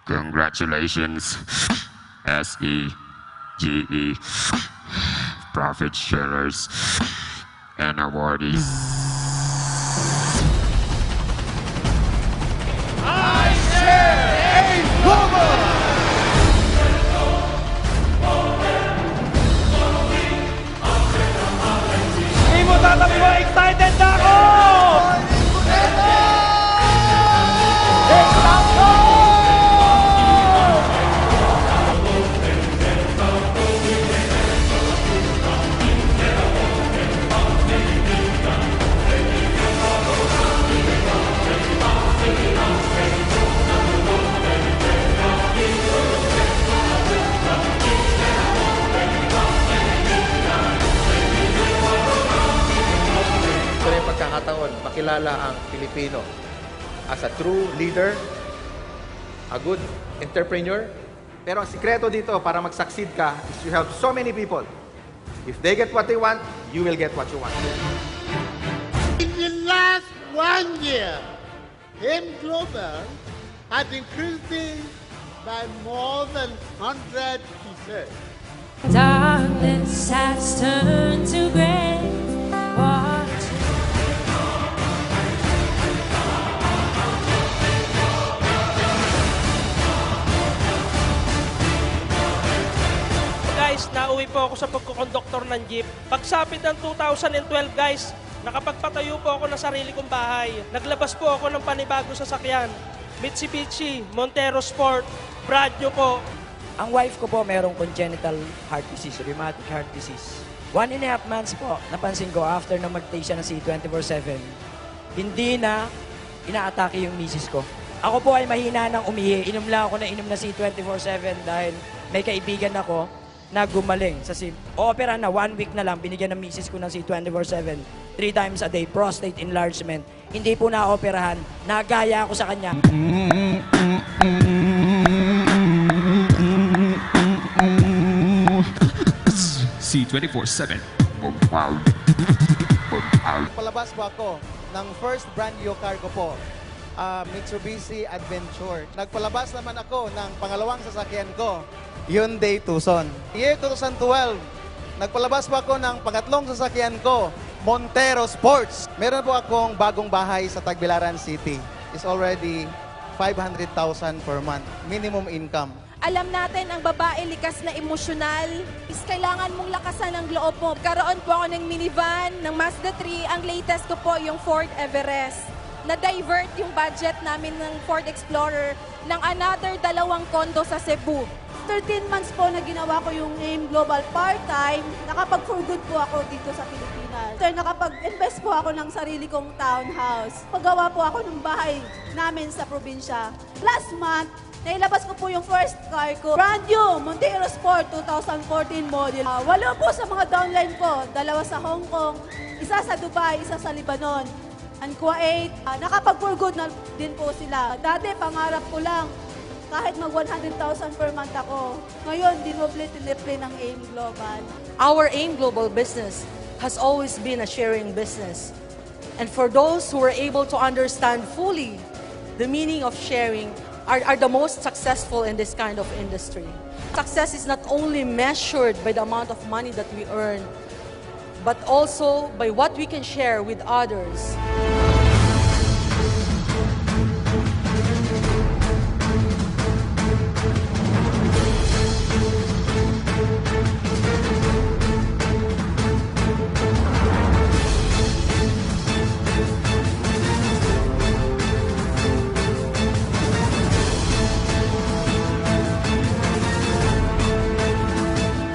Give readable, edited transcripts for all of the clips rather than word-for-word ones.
Congratulations, SEGE, profit sharers, and awardees. I share AIM Global! Hindi mo tatabi mo, excited na ako! Pagkakataon, makilala ang Pilipino as a true leader, a good entrepreneur. Pero ang sikreto dito para mag-succeed ka is you help so many people. If they get what they want, you will get what you want. In the last 1 year, AIM Global has increased by more than 100%. Darkness has turned to gray. Guys, nauwi po ako sa pagkukonduktor ng jeep. Pagsapit ng 2012 guys, nakapagpatayo po ako ng sarili kong bahay. Naglabas po ako ng panibagong sasakyan. Mitsubishi, Montero Sport, brand new po. Ang wife ko po merong congenital heart disease, rheumatic heart disease. 1.5 months po, napansin ko after na mag-take siya ng C24/7, hindi na inaatake yung misis ko. Ako po ay mahina ng umihi. Inom lang ako na inom na C24/7 dahil may kaibigan ako na gumaling sa opera na 1 week na lang, binigyan ng misis ko ng C24/7, 3 times a day, prostate enlargement. Hindi po na-operahan, nagaya ako sa kanya. C24/7. Palabas po ako ng first brand new car ko po, Mitsubishi Adventure. Nagpalabas naman ako ng pangalawang sasakyan ko, Hyundai Tucson. Year 2012, nagpalabas po ako ng pangatlong sasakyan ko, Montero Sports. Meron po akong bagong bahay sa Tagbilaran City. It's already 500,000 per month, minimum income. Alam natin, ang babae likas na emosyonal. Is kailangan mong lakasan ang loob mo. Karoon po ako ng minivan, ng Mazda 3. Ang latest ko po yung Ford Everest. Na-divert yung budget namin ng Ford Explorer ng another 2 condo sa Cebu. 13 months po na ginawa ko yung AIM Global part-time, nakapag-for good po ako dito sa Pilipinas. So, nakapag-invest po ako ng sarili kong townhouse. Paggawa po ako ng bahay namin sa probinsya. Last month, nailabas ko po yung first car ko. Brand new, Montero Sport 2014 model. 8 po sa mga downline ko. 2 sa Hong Kong, 1 sa Dubai, 1 sa Lebanon. And Kuwait, nakapag-for good na din po sila. Dati, pangarap ko lang, kahit mag 100,000 per month ako. Ngayon, dinoble-tiliple ng AIM Global. Our AIM Global business has always been a sharing business. And for those who are able to understand fully the meaning of sharing, are the most successful in this kind of industry. Success is not only measured by the amount of money that we earn, but also by what we can share with others.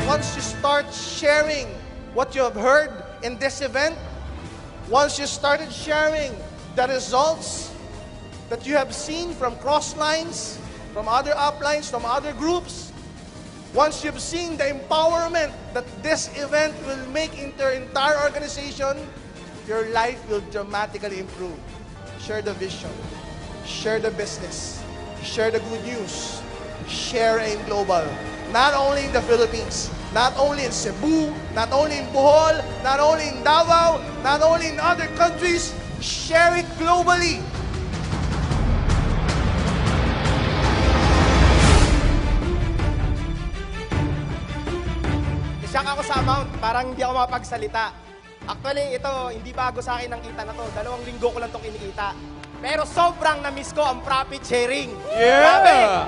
Once you start sharing what you have heard in this event, once you started sharing the results that you have seen from Crosslines, from other uplines, from other groups, once you've seen the empowerment that this event will make into your entire organization, your life will dramatically improve. Share the vision, share the business, share the good news, share AIM Global. Not only in the Philippines, not only in Cebu, not only in Bohol, not only in Davao, not only in other countries, share it globally. sa amount, parang hindi ako makapagsalita. Actually, ito, hindi bago sa akin ang kita na to. 2 linggo ko lang itong kinikita. Pero sobrang na-miss ko ang profit sharing. Grabe!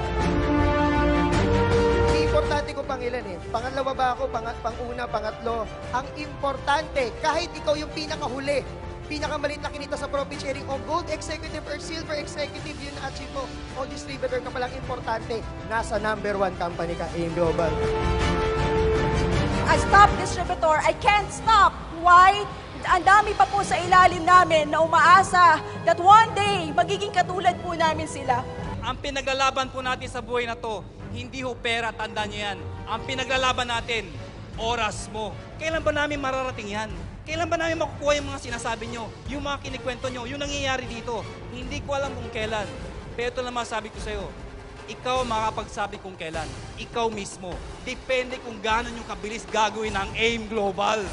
Importante ko pang ilan eh. Pangalawa ba ako, pang-una, pangatlo. Ang importante, kahit ikaw yung pinakahuli, pinakamalit na kinita sa profit sharing o gold executive or silver executive, yun na-achieve mo. O distributor ka palang importante, nasa number 1 company ka, AIM Global. As top distributor, I can't stop. Why? Ang dami pa po sa ilalim namin na umaasa that one day, magiging katulad po namin sila. Ang pinaglalaban po natin sa buhay na to, hindi ho pera, tandaan nyo yan. Ang pinaglalaban natin, oras mo. Kailan ba namin mararating yan? Kailan ba namin makukuha yung mga sinasabi nyo? Yung mga kinikwento nyo, yung nangyayari dito? Hindi ko alam kung kailan. Pero ito lang masabi ko sa'yo, ikaw makapagsabi kung kailan. Ikaw mismo. Depende kung gano'n yung kabilis gagawin ng AIM Global.